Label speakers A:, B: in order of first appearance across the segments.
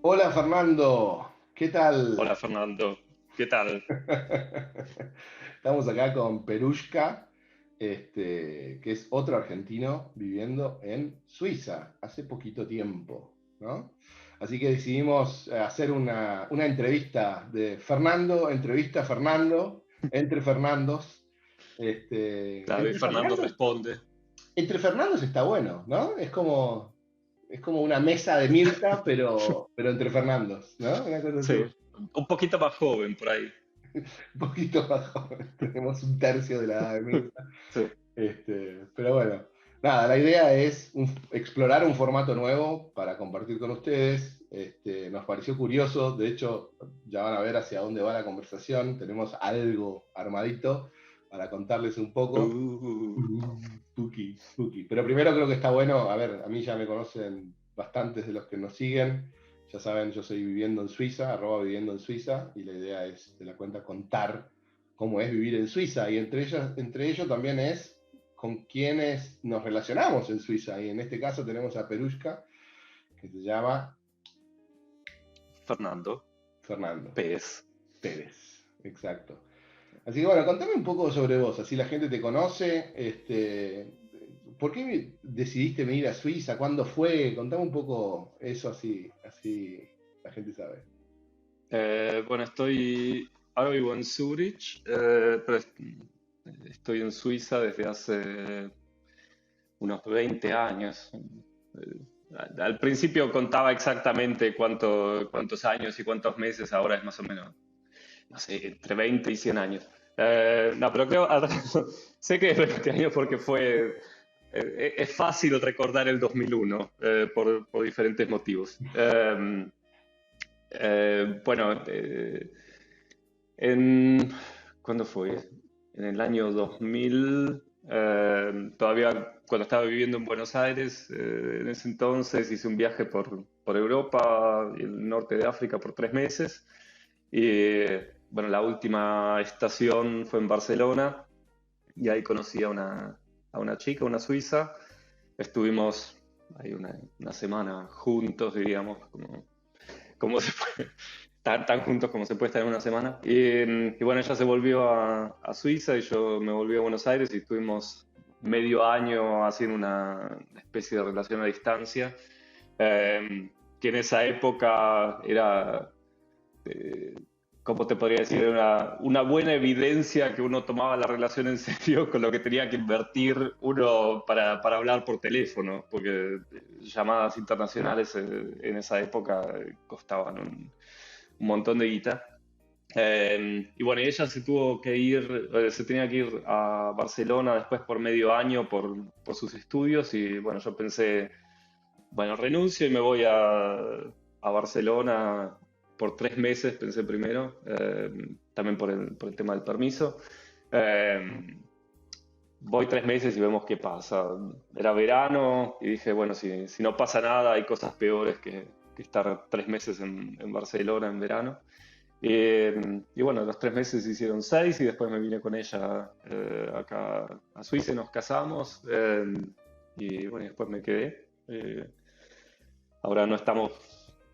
A: Hola Fernando, ¿qué tal?
B: Hola Fernando, ¿qué tal?
A: Estamos acá con Perushka, que es otro argentino viviendo en Suiza hace poquito tiempo, ¿no? Así que decidimos hacer una entrevista de Fernando, entrevista a Fernando, entre Fernandos.
B: Claro, y
A: Entre
B: Fernando
A: Fernandos,
B: responde.
A: entre Fernandos está bueno, ¿no? Es como una mesa de Mirta, pero entre Fernandos, ¿no? Una cosa
B: Sí,
A: así.
B: un poquito más joven por ahí.
A: Un poquito bajo, tenemos un tercio de la edad de Mirta.
B: Sí.
A: Pero bueno, nada, la idea es explorar un formato nuevo para compartir con ustedes. Nos pareció curioso, de hecho, ya van a ver hacia dónde va la conversación. Tenemos algo armadito para contarles un poco.
B: Uh,
A: Spooky, spooky. Pero primero creo que está bueno, a ver, a mí ya me conocen bastantes de los que nos siguen. Ya saben, yo soy viviendo en Suiza, viviendo en Suiza, y la idea es de la cuenta contar cómo es vivir en Suiza. Y entre ellos también es con quienes nos relacionamos en Suiza. Y en este caso tenemos a Perushka, que se llama
B: Fernando
A: Fernando
B: Pérez.
A: Pérez. Exacto. Así que bueno, contame un poco sobre vos, así la gente te conoce. ¿Por qué decidiste venir a Suiza? ¿Cuándo fue? Contame un poco eso, así la gente sabe.
B: Bueno, ahora vivo en Zurich, pero estoy en Suiza desde hace unos 20 años. Al principio contaba exactamente cuántos años y cuántos meses, ahora es más o menos, no sé, entre 20 y 100 años. No, pero creo, sé que es 20 años porque es fácil recordar el 2001 por diferentes motivos. Bueno, en, ¿cuándo fue? En el año 2000, todavía cuando estaba viviendo en Buenos Aires, en ese entonces hice un viaje por Europa y el norte de África por 3 meses. Y bueno, la última estación fue en Barcelona y ahí conocí a una chica, una suiza. Estuvimos ahí una semana juntos, diríamos, como se puede, tan juntos como se puede estar en una semana. Y bueno, ella se volvió a Suiza y yo me volví a Buenos Aires y estuvimos medio año haciendo una especie de relación a distancia, que en esa época era ¿cómo te podría decir? Una buena evidencia que uno tomaba la relación en serio con lo que tenía que invertir uno para hablar por teléfono, porque llamadas internacionales en esa época costaban un montón de guita. Y bueno, ella se tenía que ir a Barcelona después por medio año por sus estudios y bueno, yo pensé, bueno, renuncio y me voy a Barcelona por 3 meses, pensé primero, también por el tema del permiso. Eh, Voy 3 meses y vemos qué pasa. Era verano y dije, bueno, si no pasa nada, hay cosas peores que estar 3 meses en Barcelona en verano. Y bueno, los 3 meses se hicieron 6 y después me vine con ella acá a Suiza y nos casamos. Y bueno, después me quedé. Ahora no estamos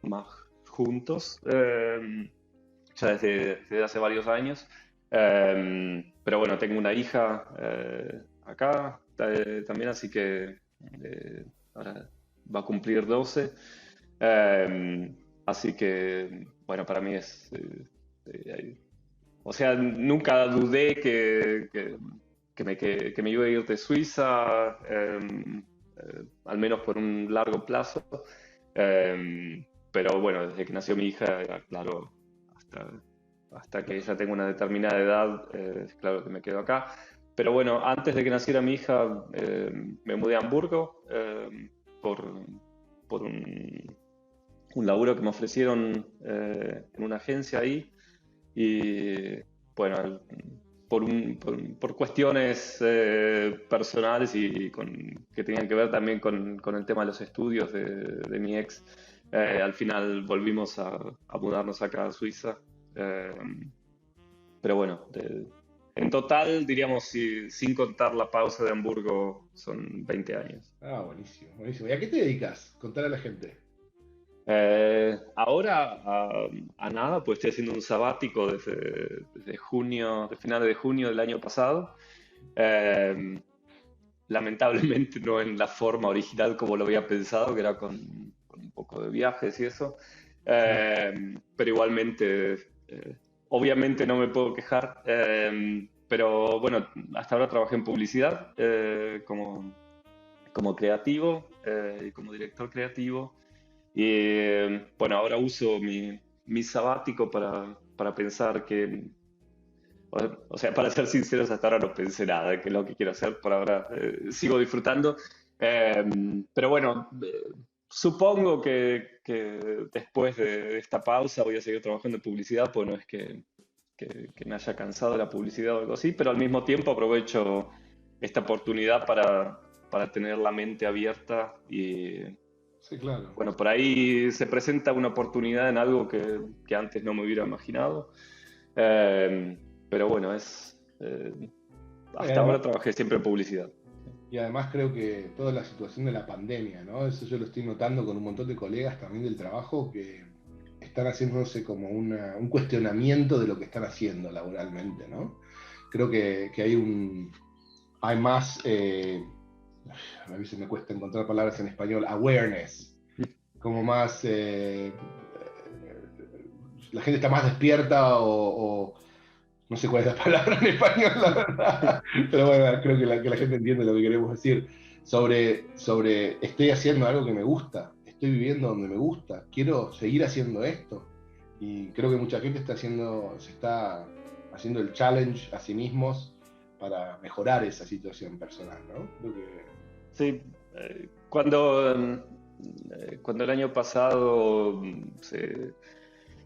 B: más juntos, ya desde hace varios años. Pero bueno, tengo una hija acá también, así que ahora va a cumplir 12. Así que, bueno, para mí o sea, nunca dudé que me iba a ir de Suiza, al menos por un largo plazo. Pero bueno, desde que nació mi hija, era claro, hasta, hasta que ella tenga una determinada edad, es claro que me quedo acá. Pero bueno, antes de que naciera mi hija, me mudé a Hamburgo por, por un laburo que me ofrecieron en una agencia ahí. Y bueno, por cuestiones personales y que tenían que ver también con el tema de los estudios de mi ex, al final volvimos a mudarnos acá a Suiza. Eh, pero bueno, en total, diríamos, sin contar la pausa de Hamburgo, son 20 años.
A: Ah, buenísimo, buenísimo. ¿Y a qué te dedicas? Contar a la gente.
B: Ahora a nada, pues estoy haciendo un sabático desde junio, de finales de junio del año pasado. Eh, Lamentablemente no en la forma original como lo había pensado, que era con un poco de viajes y eso.
A: Claro.
B: Pero igualmente, obviamente no me puedo quejar. Pero bueno, hasta ahora trabajé en publicidad como creativo y como director creativo. Y bueno, ahora uso mi sabático para pensar que, o sea, para ser sinceros, hasta ahora no pensé nada, que es lo que quiero hacer por ahora. Sigo disfrutando. Eh, pero bueno, supongo que después de esta pausa voy a seguir trabajando en publicidad, pues no es que me haya cansado de la publicidad o algo así, pero al mismo tiempo aprovecho esta oportunidad para tener la mente abierta y
A: Sí, claro.
B: bueno, por ahí se presenta una oportunidad en algo que antes no me hubiera imaginado. Eh, pero bueno,
A: Y
B: hasta
A: además,
B: ahora trabajé siempre en publicidad.
A: y además creo que toda la situación de la pandemia, ¿no? Eso yo lo estoy notando con un montón de colegas también del trabajo que están haciéndose como un cuestionamiento de lo que están haciendo laboralmente, ¿no? Creo que hay más, a veces me cuesta encontrar palabras en español, awareness, como más, la gente está más despierta o no sé cuál es la palabra en español, la verdad, pero bueno, creo que la gente entiende lo que queremos decir, sobre estoy haciendo algo que me gusta, estoy viviendo donde me gusta, quiero seguir haciendo esto. Y creo que mucha gente se está haciendo el challenge a sí mismos para mejorar esa situación personal, ¿no? Creo que...
B: Sí, cuando el año pasado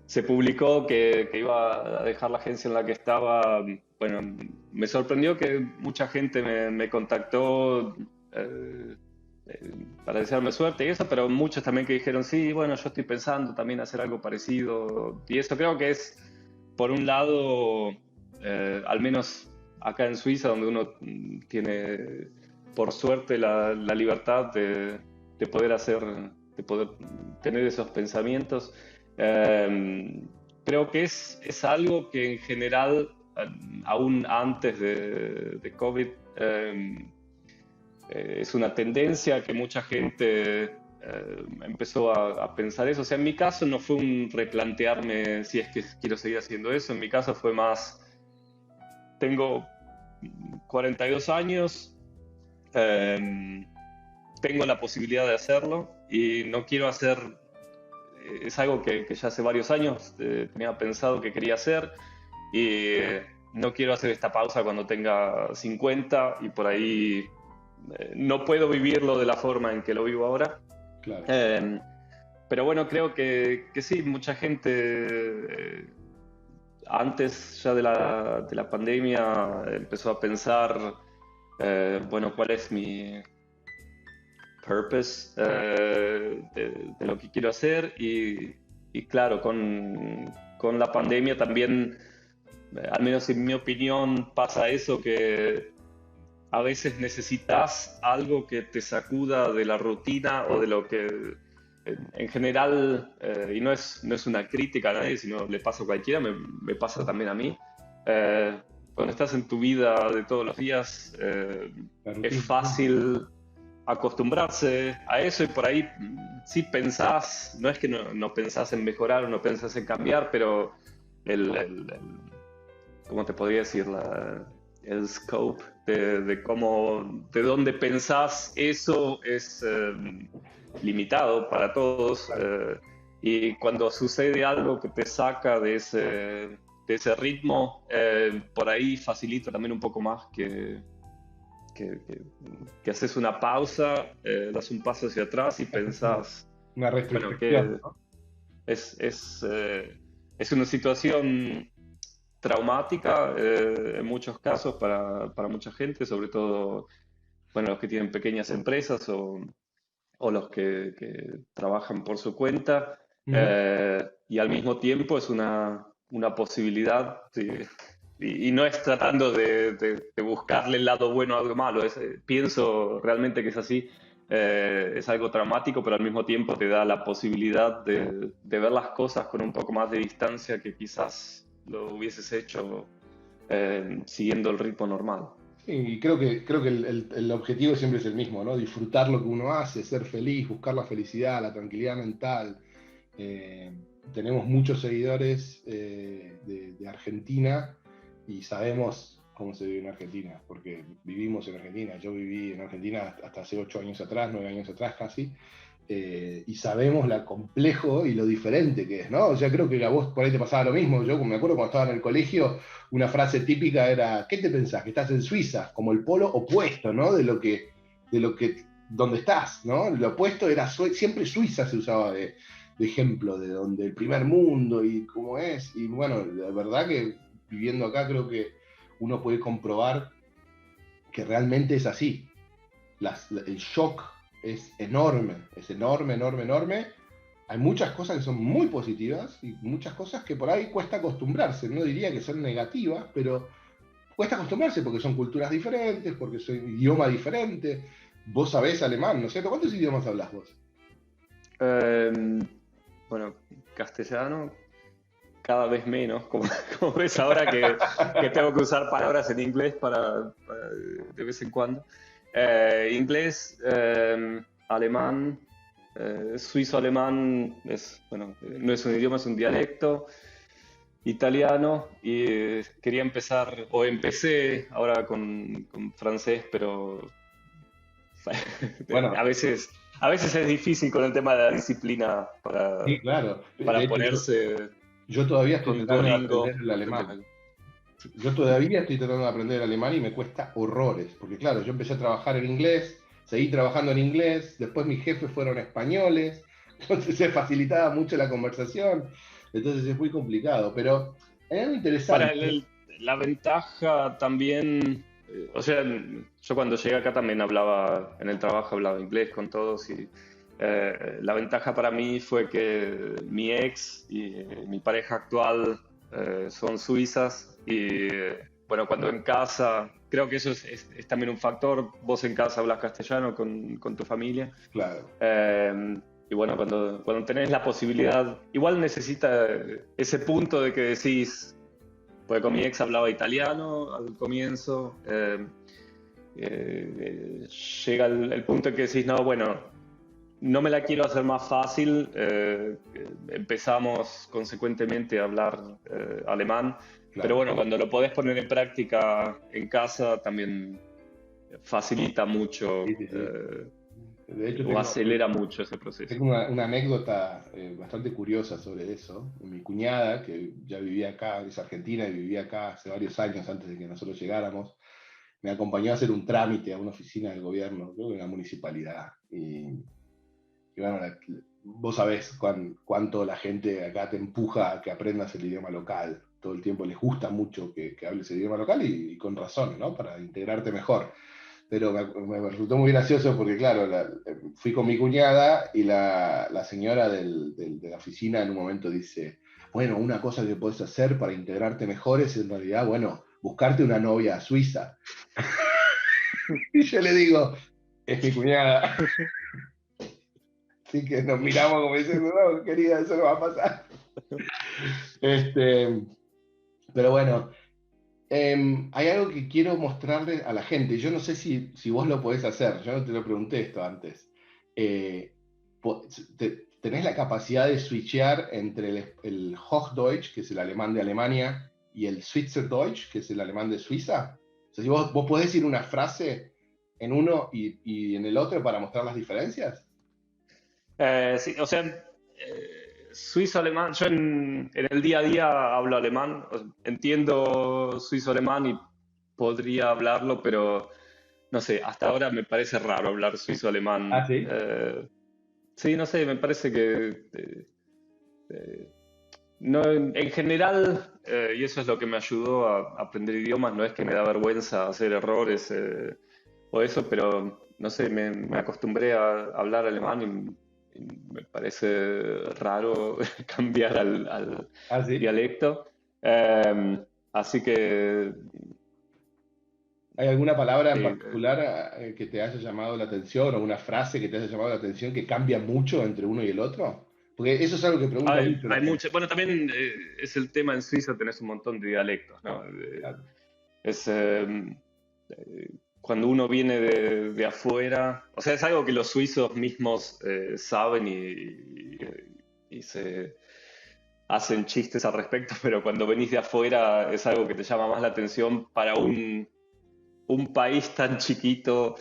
B: se publicó que iba a dejar la agencia en la que estaba, bueno, me sorprendió que mucha gente me contactó eh, para desearme suerte y eso, pero muchos también que dijeron, sí, bueno, yo estoy pensando también hacer algo parecido. Y eso creo que es, por un lado, al menos acá en Suiza, donde uno tiene, por suerte, la libertad de poder hacer, de poder tener esos pensamientos. Eh, Creo que es algo que en general, aún antes de COVID, es una tendencia que mucha gente empezó a pensar eso. O sea, en mi caso no fue un replantearme si es que quiero seguir haciendo eso. En mi caso fue más, tengo 42 años, eh, tengo la posibilidad de hacerlo y no quiero hacer, es algo que ya hace varios años tenía pensado que quería hacer y no quiero hacer esta pausa cuando tenga 50 y por ahí no puedo vivirlo de la forma en que lo vivo ahora.
A: Claro.
B: Eh, pero bueno, creo que sí, mucha gente antes ya de la pandemia empezó a pensar, bueno, ¿cuál es mi purpose de lo que quiero hacer? Y claro, con la pandemia también, al menos en mi opinión, pasa eso que a veces necesitas algo que te sacuda de la rutina o de lo que en general, y no es una crítica a nadie, sino le pasa a cualquiera, me pasa también a mí. Eh, Cuando estás en tu vida de todos los días,
A: La
B: es
A: rutina.
B: fácil acostumbrarse a eso y por ahí sí pensás, no es que no pensás en mejorar o no pensás en cambiar, pero ¿cómo te podría decir? El scope de dónde pensás eso es limitado para todos. Y cuando sucede algo que te saca de ese ritmo, por ahí facilita también un poco más que, que- que haces una pausa, das un paso hacia atrás y pensás,
A: Una
B: bueno,
A: retrospección,
B: que
A: ¿no?
B: es una situación traumática en muchos casos para mucha gente, sobre todo, bueno, los que tienen pequeñas empresas o los que trabajan por su cuenta.
A: Ujú.
B: Y al mismo tiempo es una posibilidad, sí, y no es tratando de buscarle el lado bueno a algo malo, pienso realmente que es así. es algo traumático, pero al mismo tiempo te da la posibilidad de ver las cosas con un poco más de distancia que quizás lo hubieses hecho siguiendo el ritmo normal.
A: Sí, y creo que el objetivo siempre es el mismo, ¿no? Disfrutar lo que uno hace, ser feliz, buscar la felicidad, la tranquilidad mental. Eh, Tenemos muchos seguidores de Argentina y sabemos cómo se vive en Argentina, porque vivimos en Argentina. Yo viví en Argentina hasta hace 8 años atrás, 9 años atrás casi, y sabemos lo complejo y lo diferente que es, ¿no? O sea, creo que a vos por ahí te pasaba lo mismo. Yo me acuerdo cuando estaba en el colegio, una frase típica era, ¿qué te pensás? Que estás en Suiza, como el polo opuesto, ¿no? Donde estás, ¿no? Lo opuesto era, siempre Suiza se usaba de ejemplo, de donde el primer mundo y cómo es. Y bueno, la verdad que viviendo acá creo que uno puede comprobar que realmente es así. El shock es enorme, enorme, enorme. Hay muchas cosas que son muy positivas y muchas cosas que por ahí cuesta acostumbrarse. No diría que son negativas, pero cuesta acostumbrarse porque son culturas diferentes, porque son idioma diferente. Vos sabés alemán, ¿no es cierto? ¿Cuántos idiomas hablas vos?
B: Eh, bueno, castellano cada vez menos, como, como ves ahora que tengo que usar palabras en inglés de vez en cuando. Inglés, alemán, suizo-alemán bueno, no es un idioma, es un dialecto. Italiano y quería empezar, o empecé ahora con francés, pero
A: Bueno,
B: a veces es difícil con el tema de la disciplina
A: sí, claro. De
B: para
A: hecho,
B: ponerse
A: yo todavía estoy
B: con
A: tratando de aprender
B: Duolingo.
A: el alemán. Yo todavía estoy tratando de aprender el alemán y me cuesta horrores, porque claro, yo empecé a trabajar en inglés, seguí trabajando en inglés, después mis jefes fueron españoles, entonces se facilitaba mucho la conversación, entonces es muy complicado, pero hay algo
B: Para
A: interesante.
B: la ventaja también, o sea, yo cuando llegué acá también hablaba, en el trabajo hablaba inglés con todos y la ventaja para mí fue que mi ex y mi pareja actual son suizas y bueno, cuando en casa, creo que eso es también un factor, vos en casa hablas castellano con tu familia.
A: Claro,
B: Y bueno, cuando tenés la posibilidad, igual necesita ese punto de que decís, porque con mi ex hablaba italiano al comienzo, llega el punto en que decís, no, bueno, no me la quiero hacer más fácil, empezamos consecuentemente a hablar alemán, pero
A: claro.
B: bueno, cuando lo podés poner en práctica en casa también facilita mucho
A: Sí, sí, sí. De hecho,
B: o acelera mucho ese proceso.
A: tengo una anécdota bastante curiosa sobre eso. Mi cuñada, que ya vivía acá, es argentina y vivía acá hace varios años antes de que nosotros llegáramos, me acompañó a hacer un trámite a una oficina del gobierno, creo que en la municipalidad. Y bueno, vos sabés cuánto la gente acá te empuja a que aprendas el idioma local. Todo el tiempo les gusta mucho que hables el idioma local y con razón, ¿no? Para integrarte mejor. Pero me resultó muy gracioso porque, claro, fui con mi cuñada y la señora de la oficina en un momento dice, bueno, una cosa que puedes hacer para integrarte mejor es en realidad, bueno, buscarte una novia suiza. Y yo le digo, es mi cuñada. Así que nos miramos como diciendo, no, querida, eso no va a pasar. Este, pero bueno, hay algo que quiero mostrarle a la gente. Yo no sé si vos lo podés hacer, yo no te lo pregunté esto antes. Eh, ¿Tenés la capacidad de switchear entre el Hochdeutsch, que es el alemán de Alemania, y el Schweizerdeutsch, que es el alemán de Suiza? O sea, si vos podés decir una frase en uno y en el otro para mostrar las diferencias.
B: Sí, o sea, suizo-alemán, yo en el día a día hablo alemán, entiendo suizo-alemán y podría hablarlo, pero no sé, hasta ahora me parece raro hablar
A: Ah,
B: suizo-alemán.
A: sí.
B: Sí, no sé, me parece que eh, no, en general, y eso es lo que me ayudó a aprender idiomas, no es que me da vergüenza hacer errores o eso, pero no sé, me acostumbré a hablar alemán y me parece raro cambiar al
A: Ah, sí.
B: dialecto. Así que
A: ¿Hay alguna palabra en
B: Sí,
A: particular que te haya llamado la atención o una frase que te haya llamado la atención que cambia mucho entre uno y el otro? Porque eso es algo que pregunta mucho la
B: hay
A: gente.
B: mucho, bueno, también es el tema en Suiza, tenés un montón de dialectos, ¿no?
A: Claro.
B: Es cuando uno viene de afuera, o sea, es algo que los suizos mismos saben y se hacen chistes al respecto, pero cuando venís de afuera es algo que te llama más la atención para un país tan chiquito,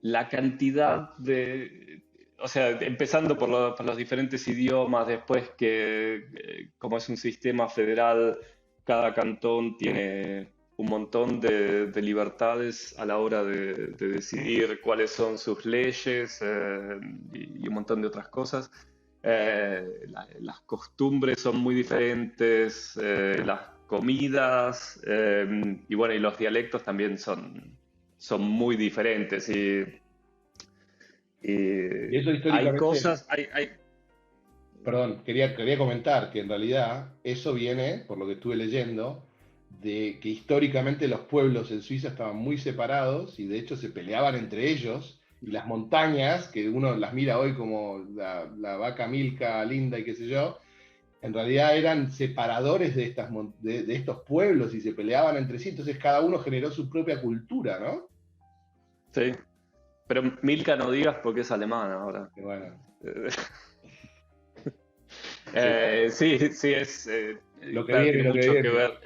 B: la cantidad de, o sea, empezando por los diferentes idiomas, después que como es un sistema federal, cada cantón tiene un montón de libertades a la hora de decidir cuáles son sus leyes y un montón de otras cosas. Las costumbres son muy diferentes, las comidas y bueno, y los dialectos también son muy diferentes
A: Y eso
B: hay
A: históricamente,
B: cosas, hay,
A: perdón, quería comentar que en realidad eso viene, por lo que estuve leyendo, de que históricamente los pueblos en Suiza estaban muy separados y de hecho se peleaban entre ellos y las montañas, que uno las mira hoy como la vaca Milka linda y qué sé yo, en realidad eran separadores de, de estos pueblos y se peleaban entre sí, entonces cada uno generó su propia cultura, ¿no?
B: sí, pero Milka no digas porque es alemana ahora.
A: Y bueno,
B: Eh,
A: sí,
B: sí, sí,
A: lo que
B: claro,
A: viene,
B: tiene
A: lo que
B: mucho que
A: viene.
B: ver,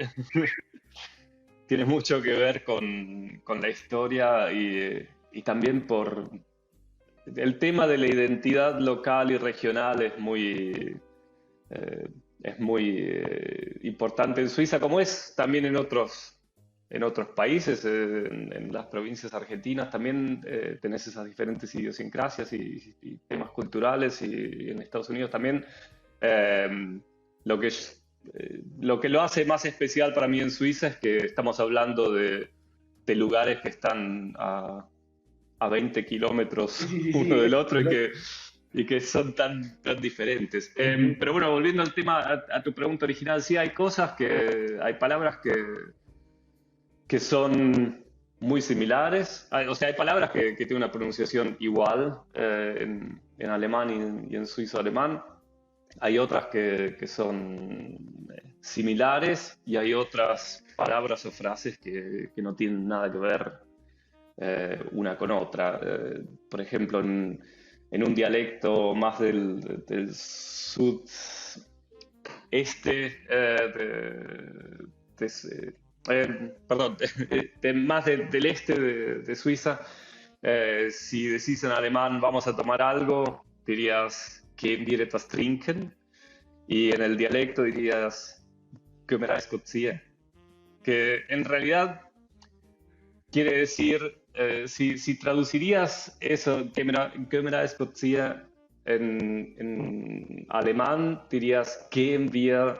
B: tiene mucho que ver con la historia y también por el tema de la identidad local y regional eh, es muy importante en Suiza, como es también en otros países, en las provincias argentinas también tenés esas diferentes idiosincrasias y temas culturales y en Estados Unidos también. Eh, lo que, lo que lo hace más especial para mí en Suiza es que estamos hablando de lugares que están a 20
A: Sí,
B: kilómetros
A: sí, sí, sí,
B: uno del
A: eso
B: otro y que son tan diferentes.
A: es muy
B: Pero bueno, volviendo al tema, a tu pregunta original, sí hay cosas hay palabras que son muy similares. O sea, hay palabras que tienen una pronunciación igual en alemán y en suizo alemán. Hay otras que son similares y hay otras palabras o frases que no tienen nada que ver una con otra. Por ejemplo, en un dialecto más del sudeste, perdón, más del este de Suiza, si decís en alemán vamos a tomar algo, dirías gehen wir etwas trinken, y en el dialecto dirías können wir eins spazieren, que en realidad quiere decir, si traducirías eso, Kämera Spazia en alemán, dirías gehen wir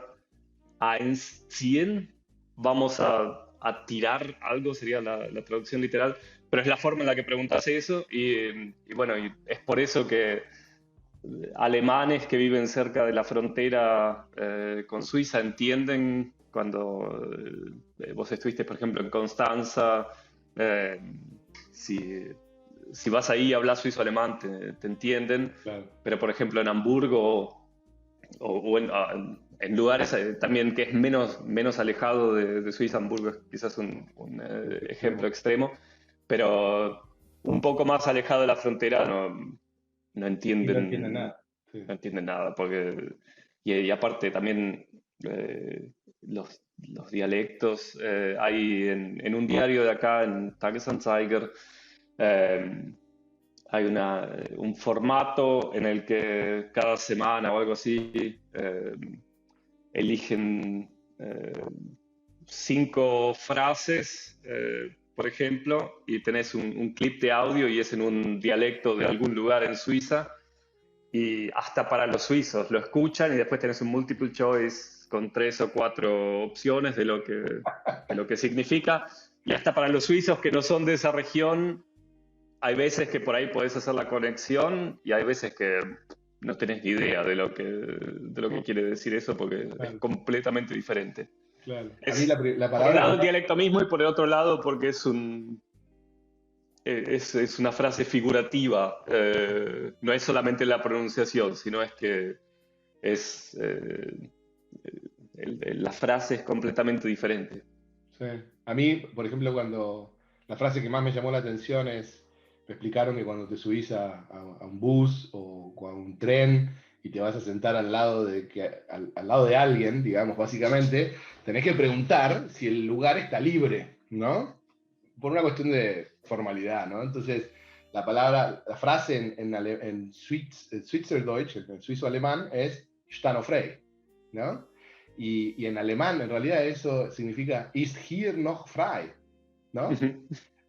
B: eins ziehen, vamos a tirar algo, sería la traducción literal, pero es la forma en la que preguntas eso y bueno, y es por eso que alemanes que viven cerca de la frontera con Suiza entienden cuando vos estuviste, por ejemplo, en Constanza, eh, si, si vas ahí y hablas suizo-alemán, te entienden,
A: claro.
B: pero por ejemplo en Hamburgo o en lugares también que es menos alejado de Suiza, Hamburgo es quizás un ejemplo
A: Extremo.
B: extremo, pero un poco más alejado de la frontera no
A: Y no entiende
B: entienden,
A: nada. Sí.
B: no entienden nada, porque, y aparte también los dialectos, hay en un diario de acá, en Tagesanzeiger, eh, hay un formato en el que cada semana o algo así eligen 5 frases, por ejemplo, y tenés un clip de audio y es en un dialecto de algún lugar en Suiza, y hasta para los suizos lo escuchan y después tenés un multiple choice con 3 o 4 opciones de lo que significa, y hasta para los suizos que no son de esa región hay veces que por ahí podés hacer la conexión y hay veces que no tenés ni idea de lo que quiere decir eso porque es
A: Claro.
B: completamente diferente.
A: Claro. A mí
B: Es,
A: la
B: por un
A: palabra...
B: lado, el dialecto mismo y por el otro lado, porque es una frase figurativa. No es solamente la pronunciación, sino es que es, la frase es completamente diferente.
A: Sí. A mí, por ejemplo, cuando la frase que más me llamó la atención es, me explicaron que cuando te subís a un bus o a un tren y te vas a sentar al lado al lado de alguien, digamos, básicamente, tenés que preguntar si el lugar está libre, ¿no? Por una cuestión de formalidad, ¿no? Entonces, la frase en Schweizerdeutsch, en suizo alemán, es "Stand frei", ¿no? Y en alemán, en realidad, eso significa "Ist hier noch frei", ¿no?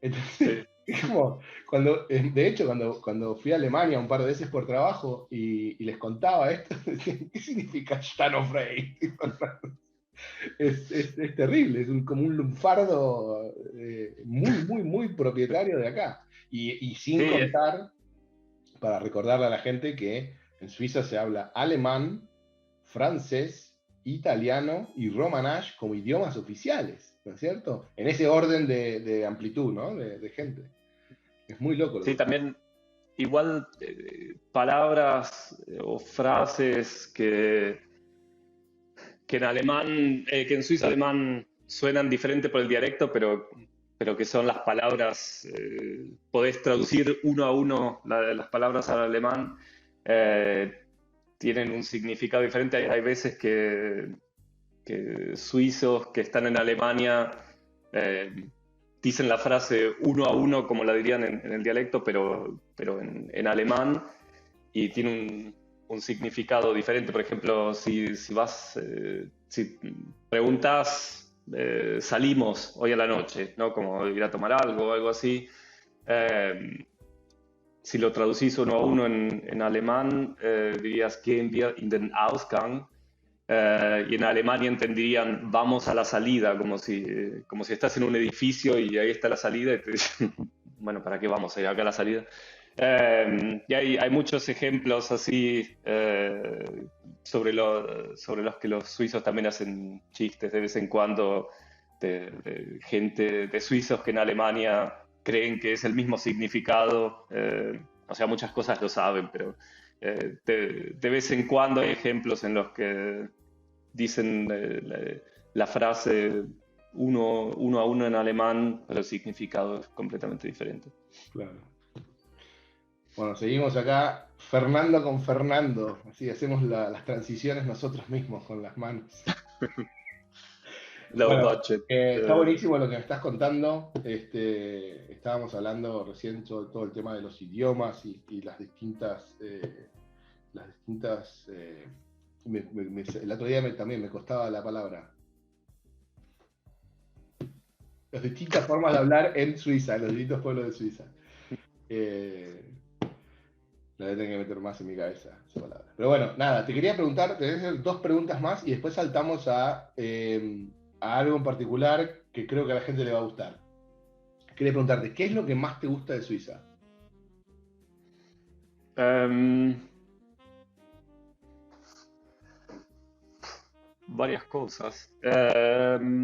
A: Entonces,
B: Sí,
A: es como, de hecho, cuando fui a Alemania un par de veces por trabajo y les contaba esto, decían, ¿qué significa "Stand frei"? Es terrible, como un lunfardo muy, muy, muy propietario de acá. Y sin
B: sí,
A: contar, para recordarle a la gente que en Suiza se habla alemán, francés, italiano y romansh como idiomas oficiales, ¿no es cierto? En ese orden de amplitud, ¿no? De gente. Es muy loco lo
B: sí,
A: que pasa.
B: también igual palabras o frases que en alemán, que en suizo alemán suenan diferente por el dialecto, pero que son las palabras, podés traducir uno a uno las palabras al alemán, eh, tienen un significado diferente. Hay veces que suizos que están en Alemania eh, dicen la frase uno a uno como la dirían en el dialecto, pero en alemán y tiene un significado diferente. Por ejemplo, si preguntas, salimos hoy a la noche, ¿no? Como ir a tomar algo o algo así. eh, si lo traducís uno a uno en alemán, dirías gehen wir in den Ausgang. Y en Alemania entenderían vamos a la salida, como si estás en un edificio y ahí está la salida y te dicen, bueno, ¿para qué vamos a ir acá a la salida? Y hay muchos ejemplos así sobre los que los suizos también hacen chistes de vez en cuando, de gente de suizos que en Alemania creen que es el mismo significado. O sea, muchas cosas lo saben, pero de vez en cuando hay ejemplos en los que dicen la frase uno a uno en alemán, pero el significado es completamente diferente.
A: Claro. Bueno, seguimos acá, Fernando con Fernando. Así hacemos las transiciones nosotros mismos con las manos.
B: Low
A: Bueno,
B: budget.
A: está buenísimo lo que me estás contando. Estábamos hablando recién sobre todo el tema de los idiomas y las distintas. El otro día también me costaba la palabra. Las distintas formas de hablar en Suiza, en los distintos pueblos de Suiza. La voy a tener que meter más en mi cabeza esa palabra. Pero bueno, nada, te quería preguntar, te voy a hacer dos preguntas más y después saltamos a algo en particular que creo que a la gente le va a gustar. Quería preguntarte, ¿qué es lo que más te gusta de Suiza?
B: Um, varias cosas.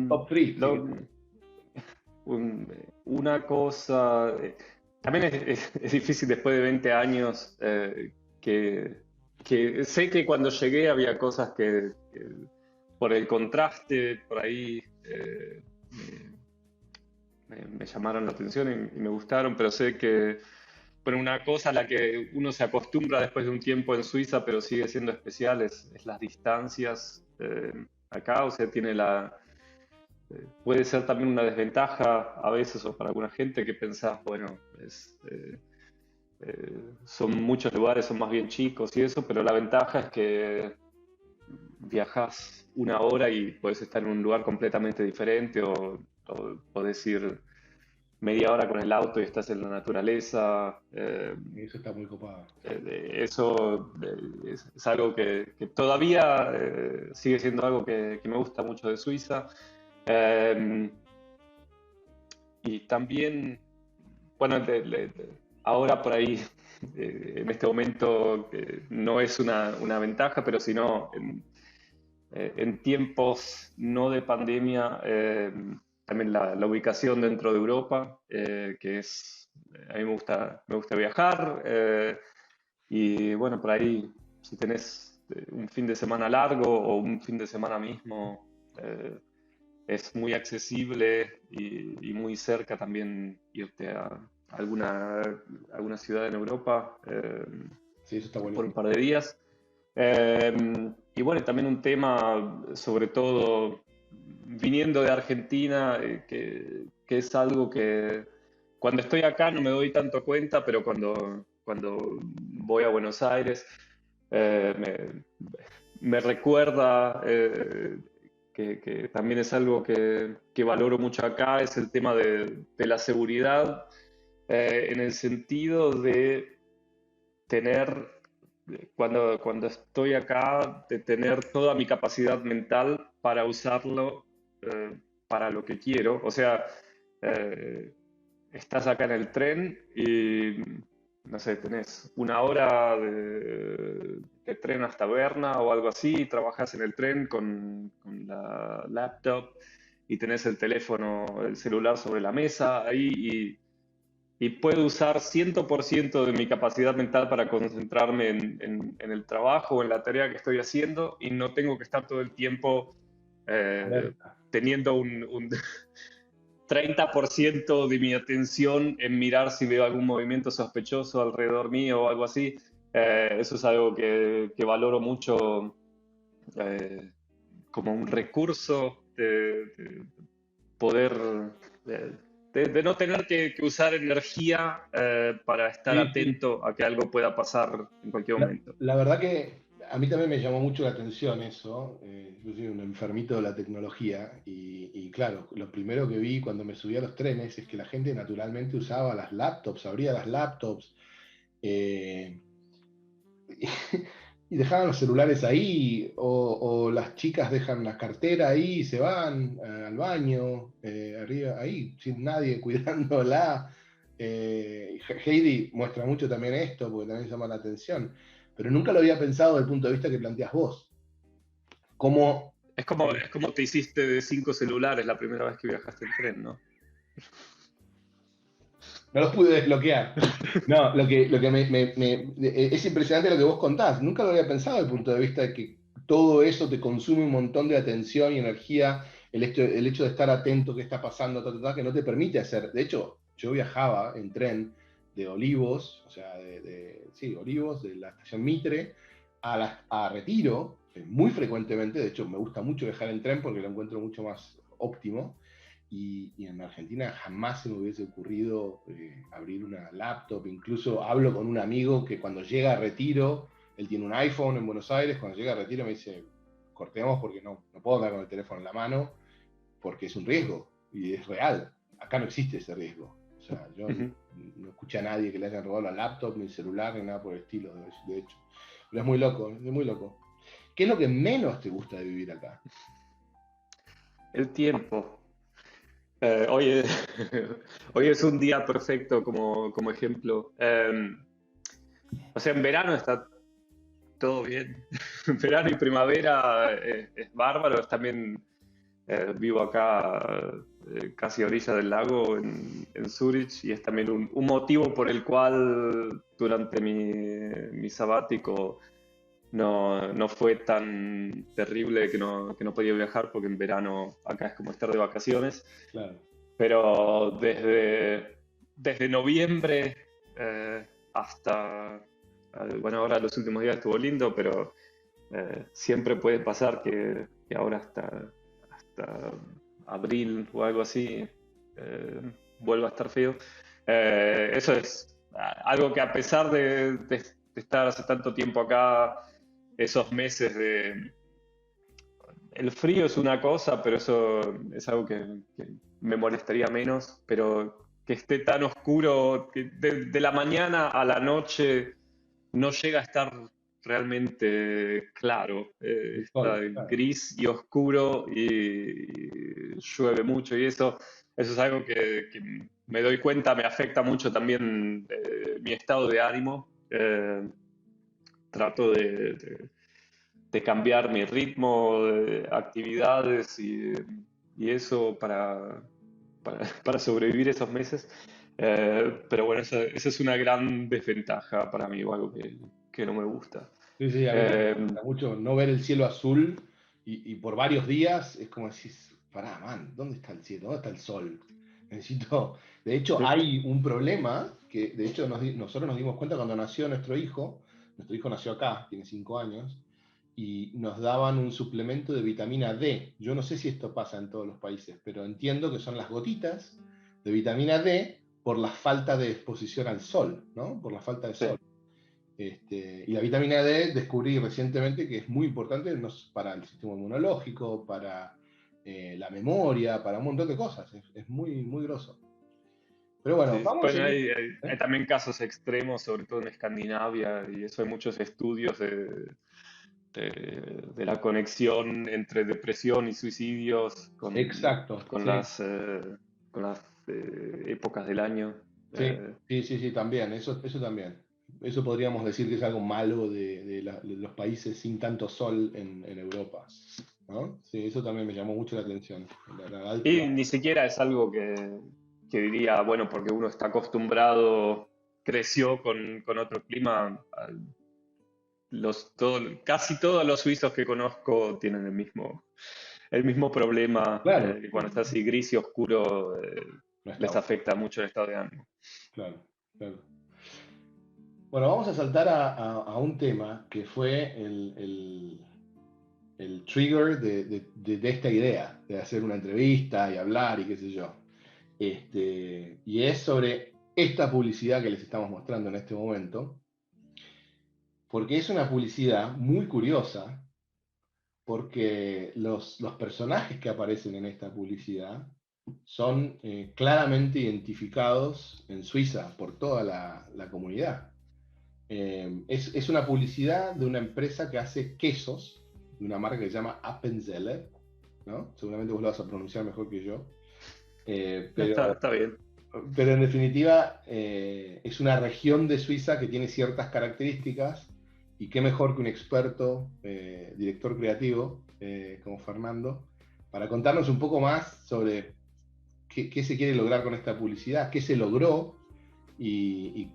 A: Top 3, si
B: Lo,
A: querés.
B: una cosa, también es difícil después de 20 años, que sé que cuando llegué había cosas que por el contraste, por ahí me llamaron la atención y me gustaron, pero sé que bueno, una cosa a la que uno se acostumbra después de un tiempo en Suiza, pero sigue siendo especial, es las distancias acá, o sea, puede ser también una desventaja a veces o para alguna gente que pensás, bueno, son muchos lugares, son más bien chicos y eso, pero la ventaja es que viajas una hora y puedes estar en un lugar completamente diferente o podés ir media hora con el auto y estás en la naturaleza.
A: Eso está muy copado.
B: Eso es algo que todavía sigue siendo algo que me gusta mucho de Suiza. Eh, y también, bueno, ahora por ahí, en este momento, no es una ventaja, pero sino en tiempos no de pandemia, también la ubicación dentro de Europa, que es, a mí me gusta viajar, y bueno, por ahí, si tenés un fin de semana largo o un fin de semana mismo, es muy accesible y muy cerca también irte a alguna ciudad en Europa
A: Sí, eso está
B: por un
A: buenísimo.
B: par de días. Eh, y bueno, también un tema, sobre todo viniendo de Argentina, que es algo que cuando estoy acá no me doy tanto cuenta, pero cuando voy a Buenos Aires eh, me, me recuerda que también es algo que valoro mucho acá, es el tema de la seguridad, en el sentido de tener, cuando estoy acá, de tener toda mi capacidad mental para usarlo para lo que quiero. O sea, eh, estás acá en el tren y, no sé, tenés una hora de tren hasta Berna o algo así, y trabajas en el tren con la laptop y tenés el teléfono, el celular sobre la mesa ahí y puedo usar 100% de mi capacidad mental para concentrarme en el trabajo o en la tarea que estoy haciendo y no tengo que estar todo el tiempo eh,
A: Alerta.
B: teniendo un 30% de mi atención en mirar si veo algún movimiento sospechoso alrededor mío o algo así. Eso es algo que valoro mucho eh, como un recurso de poder, de, de no tener que usar energía para estar
A: Sí, sí.
B: atento a que algo pueda pasar en cualquier
A: La,
B: momento.
A: la verdad que a mí también me llamó mucho la atención eso. Yo soy un enfermito de la tecnología y claro, lo primero que vi cuando me subí a los trenes es que la gente naturalmente usaba las laptops, abría las laptops eh, y dejaban los celulares ahí o las chicas dejan la cartera ahí y se van al baño, arriba, ahí, sin nadie cuidándola. Heidi muestra mucho también esto porque también llama la atención, pero nunca lo había pensado desde el punto de vista que planteas vos. Cómo
B: Es como te hiciste de 5 celulares la primera vez que viajaste en tren, ¿no?
A: no los pude desbloquear. No, lo que es impresionante lo que vos contás. Nunca lo había pensado desde el punto de vista de que todo eso te consume un montón de atención y energía. El hecho de estar atento, qué está pasando, que no te permite hacer. De hecho, yo viajaba en tren de Olivos, o sea, sí, Olivos, de la estación Mitre, a Retiro, muy frecuentemente. De hecho, me gusta mucho viajar en tren porque lo encuentro mucho más óptimo y en Argentina jamás se me hubiese ocurrido abrir una laptop. Incluso hablo con un amigo que cuando llega a Retiro, él tiene un iPhone en Buenos Aires, cuando llega a Retiro me dice, cortemos porque no puedo andar con el teléfono en la mano porque es un riesgo y es real. Acá no existe ese riesgo. O sea, yo
B: Ujú.
A: no escuché a nadie que le hayan robado la laptop, ni el celular, ni nada por el estilo, de hecho. Pero es muy loco, es muy loco. ¿Qué es lo que menos te gusta de vivir acá?
B: El tiempo. Hoy, hoy es un día perfecto como ejemplo. O sea, en verano está todo bien. Verano y primavera es bárbaro. También vivo acá casi a orilla del lago en Zurich y es también un motivo por el cual durante mi sabático no fue tan terrible que no podía viajar porque en verano acá es como estar de vacaciones.
A: Claro.
B: Pero desde noviembre hasta, bueno, ahora los últimos días estuvo lindo, pero siempre puede pasar que ahora hasta abril o algo así vuelva a estar feo. Eso es algo que a pesar de estar hace tanto tiempo acá, esos meses de... El frío es una cosa, pero eso es algo que me molestaría menos, pero que esté tan oscuro, que de la mañana a la noche no llega a estar realmente claro.
A: El
B: Está
A: sol, claro.
B: gris y oscuro y llueve mucho y eso es algo que me doy cuenta, me afecta mucho también mi estado de ánimo. Trato de cambiar mi ritmo de actividades y eso para sobrevivir esos meses. Pero bueno, esa es una gran desventaja para mí o algo que no me gusta.
A: Sí, sí, a mí también
B: Eh,
A: me gusta mucho no ver el cielo azul y por varios días es como decir, pará, man, ¿dónde está el cielo? ¿Dónde está el sol? Necesito. De hecho, hay un problema que, de hecho, nosotros nos dimos cuenta cuando nació nuestro hijo. Nuestro hijo nació acá, tiene 5 años, y nos daban un suplemento de vitamina D. Yo no sé si esto pasa en todos los países, pero entiendo que son las gotitas de vitamina D por la falta de exposición al sol, ¿no? Por la falta de
B: sí.
A: sol. Y la vitamina D descubrí recientemente que es muy importante para el sistema inmunológico, para la memoria, para un montón de cosas. Es muy, muy grosso. Pero bueno,
B: Sí,
A: vamos a
B: bueno,
A: seguir.
B: hay también casos extremos, sobre todo en Escandinavia, y eso hay muchos estudios de la conexión entre depresión y suicidios
A: Exacto,
B: con
A: sí,
B: con las épocas del año.
A: sí,
B: Eh,
A: sí, sí, sí, también, eso también. Eso podríamos decir que es algo malo de los países sin tanto sol en Europa, ¿no? Sí, eso también me llamó mucho la atención.
B: y ni siquiera es algo que diría, bueno, porque uno está acostumbrado, creció con otro clima. Casi todos los suizos que conozco tienen el mismo problema,
A: Claro,
B: que cuando está así gris y oscuro,
A: no está
B: les
A: bueno,
B: afecta mucho el estado de ánimo.
A: claro, claro. Bueno, vamos a saltar a un tema que fue el trigger de esta idea, de hacer una entrevista y hablar y qué sé yo. Y es sobre esta publicidad que les estamos mostrando en este momento, porque es una publicidad muy curiosa, porque los personajes que aparecen en esta publicidad son claramente identificados en Suiza por toda la comunidad. Es una publicidad de una empresa que hace quesos, de una marca que se llama Appenzeller, ¿no? Seguramente vos lo vas a pronunciar mejor que yo. Eh, pero,
B: Está bien.
A: pero en definitiva es una región de Suiza que tiene ciertas características y qué mejor que un experto, director creativo, como Fernando, para contarnos un poco más sobre qué se quiere lograr con esta publicidad, qué se logró y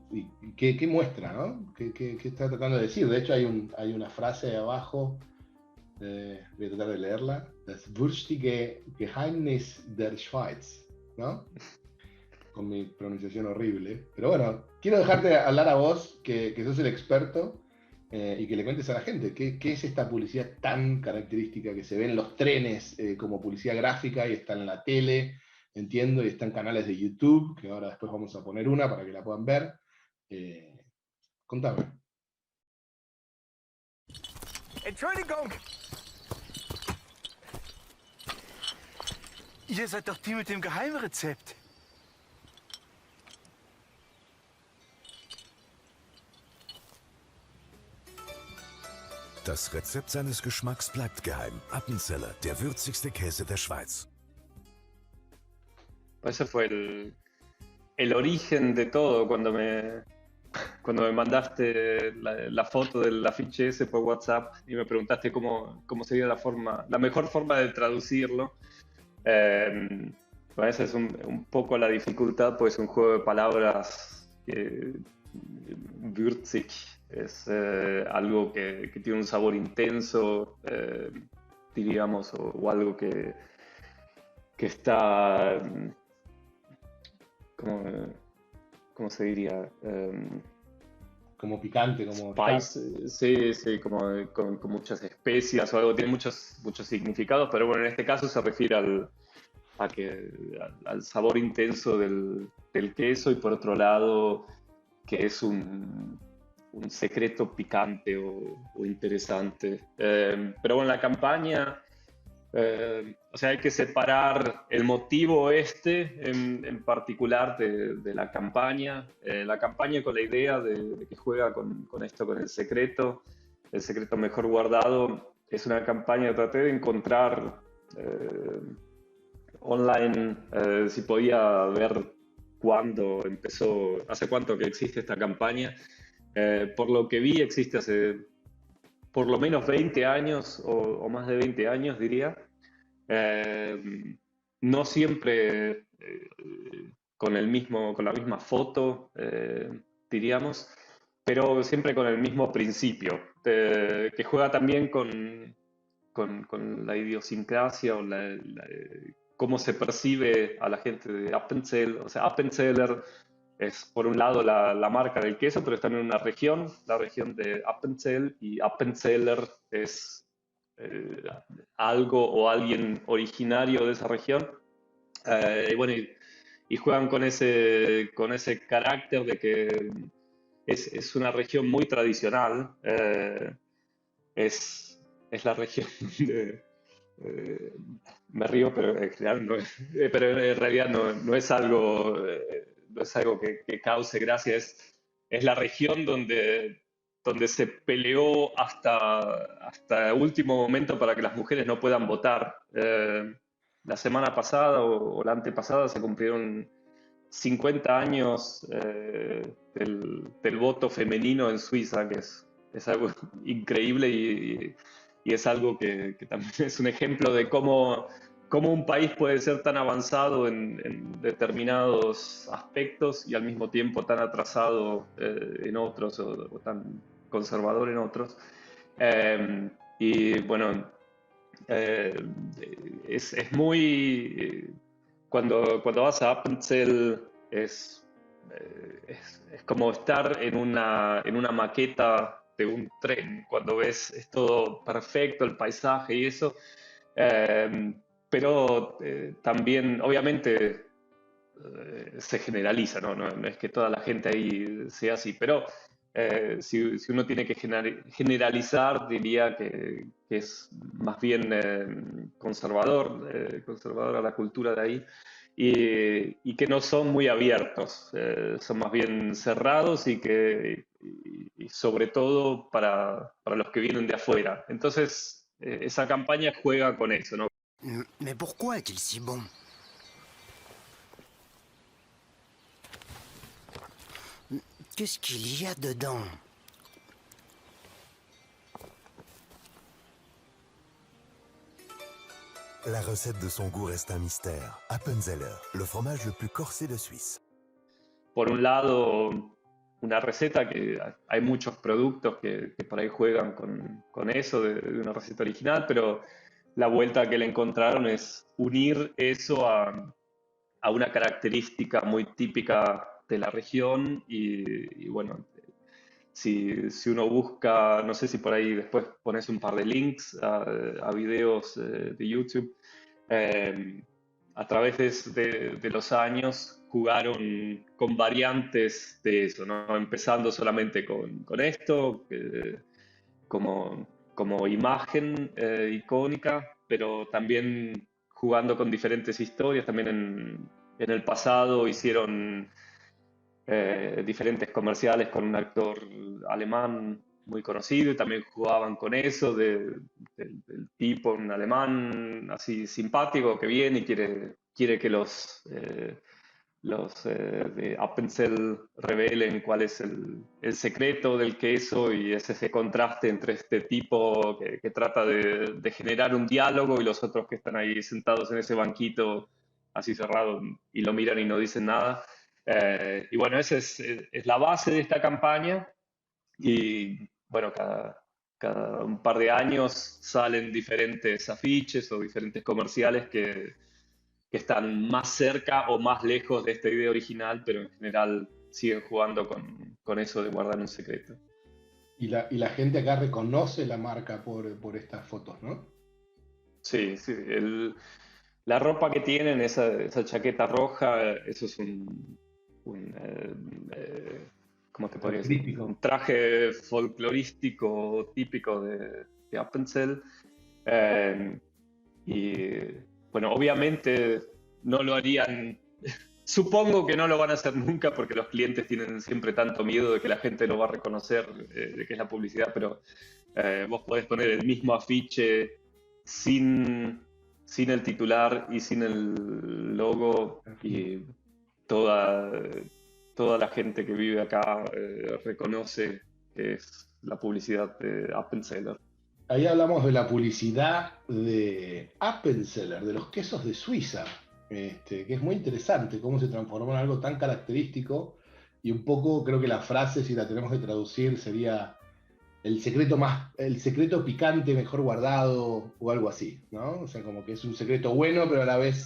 A: qué muestra, ¿no? ¿Qué está tratando de decir? De hecho, hay una frase de abajo, voy a tratar de leerla, Das wurstige Geheimnis der Schweiz, ¿no? Con mi pronunciación horrible. Pero bueno, quiero dejarte hablar a vos, que sos el experto, y que le cuentes a la gente qué es esta publicidad tan característica que se ve en los trenes como publicidad gráfica y está en la tele, entiendo, y está en canales de YouTube, que ahora después vamos a poner una para que la puedan ver. Contame.
C: Entschuldigung! Ihr seid doch die mit dem Geheimrezept.
D: Das Rezept seines Geschmacks bleibt geheim. Appenzeller, der würzigste Käse der Schweiz.
B: Ese fue el origen de todo cuando me mandaste la foto del afiche ese por WhatsApp y me preguntaste cómo sería la mejor forma de traducirlo. Bueno, esa es un poco la dificultad, pues un juego de palabras würzig es algo que tiene un sabor intenso, diríamos, o algo que está, ¿cómo se diría?
A: Como picante, como...
B: Spice, sí, sí, como con muchas especias o algo, tiene muchos significados, pero bueno, en este caso se refiere al sabor intenso del queso y por otro lado que es un secreto picante o interesante. Pero bueno, la campaña, o sea, hay que separar el motivo en particular de la campaña. La campaña con la idea de que juega con esto, con el secreto mejor guardado, es una campaña que traté de encontrar online, si podía ver cuándo empezó, hace cuánto que existe esta campaña. Por lo que vi, existe hace por lo menos 20 años o más de 20 años, diría. No siempre con la misma foto, diríamos, pero siempre con el mismo principio, que juega también con la idiosincrasia o cómo se percibe a la gente de Appenzell. O sea, Appenzeller es por un lado la marca del queso, pero está en una región, la región de Appenzell, y Appenzeller es algo o alguien originario de esa región. Y bueno, y juegan con ese carácter de que es una región muy tradicional. Es la región donde me río, pero en general pero en realidad no es algo, no es algo que cause gracia. Es la región donde se peleó hasta el último momento para que las mujeres no puedan votar. La semana pasada o la antepasada se cumplieron 50 años del voto femenino en Suiza, que es algo increíble, y es algo que también es un ejemplo de cómo un país puede ser tan avanzado en determinados aspectos y al mismo tiempo tan atrasado en otros, o tan conservador en otros. Y bueno, eh, es muy... cuando vas a Appenzell es como estar en una maqueta de un tren, cuando ves es todo perfecto, el paisaje y eso. Pero también, obviamente, se generaliza, ¿no? No es que toda la gente ahí sea así, pero si uno tiene que generalizar, diría que es más bien conservador a la cultura de ahí, y que no son muy abiertos, son más bien cerrados, y sobre todo para los que vienen de afuera. Entonces, esa campaña juega con eso, ¿no?
E: Mais pourquoi est-il si bon? Qu'est-ce qu'il y a dedans?
D: La recette de son goût reste un mystère. Appenzeller, le fromage le plus corsé de Suisse.
B: Por un lado, una receta que hay muchos productos que por ahí juegan con eso de una receta original, pero la vuelta que le encontraron es unir eso a una característica muy típica de la región. Y bueno, si uno busca, no sé si por ahí después pones un par de links a videos de YouTube, eh, a través de los años jugaron con variantes de eso, ¿no? Empezando solamente con esto, como imagen icónica, pero también jugando con diferentes historias. También en el pasado hicieron diferentes comerciales con un actor alemán muy conocido, y también jugaban con eso del tipo, un alemán así simpático que viene y quiere que los de Appenzell revelen cuál es el secreto del queso, y es ese contraste entre este tipo que trata de generar un diálogo, y los otros que están ahí sentados en ese banquito así cerrado y lo miran y no dicen nada. Y bueno, esa es la base de esta campaña. Y bueno, cada un par de años salen diferentes afiches o diferentes comerciales que están más cerca o más lejos de esta idea original, pero en general siguen jugando con eso de guardar un secreto.
A: Y la gente acá reconoce la marca por estas fotos, ¿no?
B: Sí, sí. La ropa que tienen, esa chaqueta roja, eso es ¿cómo te podría decir?
A: Característico.
B: Un traje folclorístico típico de Appenzell. Eh, y bueno, obviamente no lo harían, supongo que no lo van a hacer nunca, porque los clientes tienen siempre tanto miedo de que la gente lo va a reconocer, de que es la publicidad, pero vos podés poner el mismo afiche sin el titular y sin el logo, y toda la gente que vive acá reconoce que es la publicidad de Appenzeller.
A: ahí hablamos de la publicidad de Appenzeller, de los quesos de Suiza, que es muy interesante cómo se transformó en algo tan característico y un poco creo que la frase, si la tenemos que traducir, sería el secreto picante mejor guardado o algo así, ¿no? O sea, como que es un secreto bueno, pero a la vez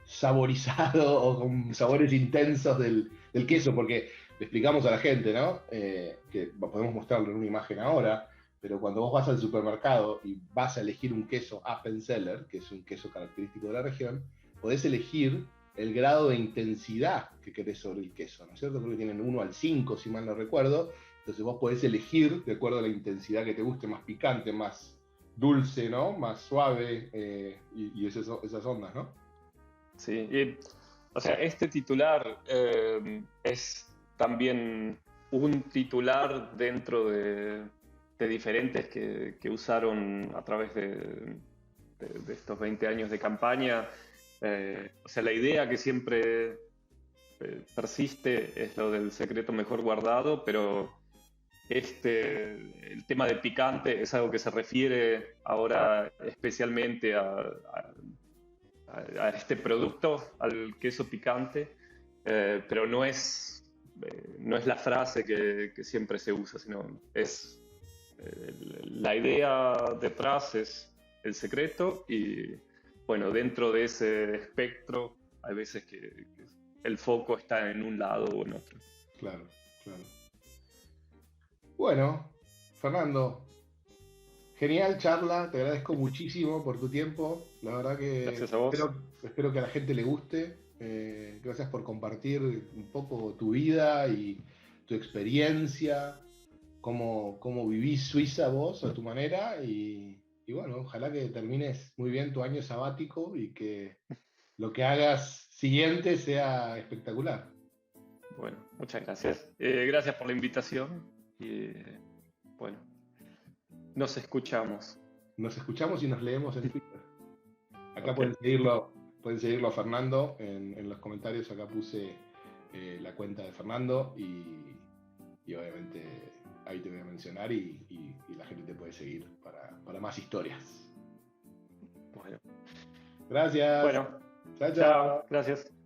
A: saborizado o con sabores intensos del queso, porque le explicamos a la gente, ¿no? Que podemos mostrarlo en una imagen ahora, pero cuando vos vas al supermercado y vas a elegir un queso Appenzeller, que es un queso característico de la región, podés elegir el grado de intensidad que querés sobre el queso, ¿no es cierto? Creo que tienen 1 al 5, si mal no recuerdo. Entonces vos podés elegir, de acuerdo a la intensidad que te guste, más picante, más dulce, ¿no? Más suave, y esas ondas, ¿no?
B: Sí, o sea, este titular es también un titular dentro de diferentes que usaron a través de estos 20 años de campaña. O sea, la idea que siempre persiste es lo del secreto mejor guardado, pero el tema de picante es algo que se refiere ahora especialmente a este producto, al queso picante, pero no es la frase que siempre se usa, sino es la idea detrás es el secreto y bueno, dentro de ese espectro hay veces que el foco está en un lado o en otro.
A: Claro, claro. Bueno, Fernando, genial charla, te agradezco muchísimo por tu tiempo. La verdad que
B: Gracias a vos.
A: espero que a la gente le guste. Gracias por compartir un poco tu vida y tu experiencia, cómo vivís Suiza vos a tu manera. Y bueno, ojalá que termines muy bien tu año sabático y que lo que hagas siguiente sea espectacular.
B: Bueno, muchas gracias. Gracias por la invitación y bueno, nos escuchamos.
A: Nos escuchamos y nos leemos en Twitter. Acá
B: Ok.
A: pueden seguirlo a Fernando en los comentarios. Acá puse la cuenta de Fernando y obviamente ahí te voy a mencionar y la gente te puede seguir para más historias.
B: Bueno,
A: Gracias.
B: bueno,
A: Chao, chao.
B: chao, gracias.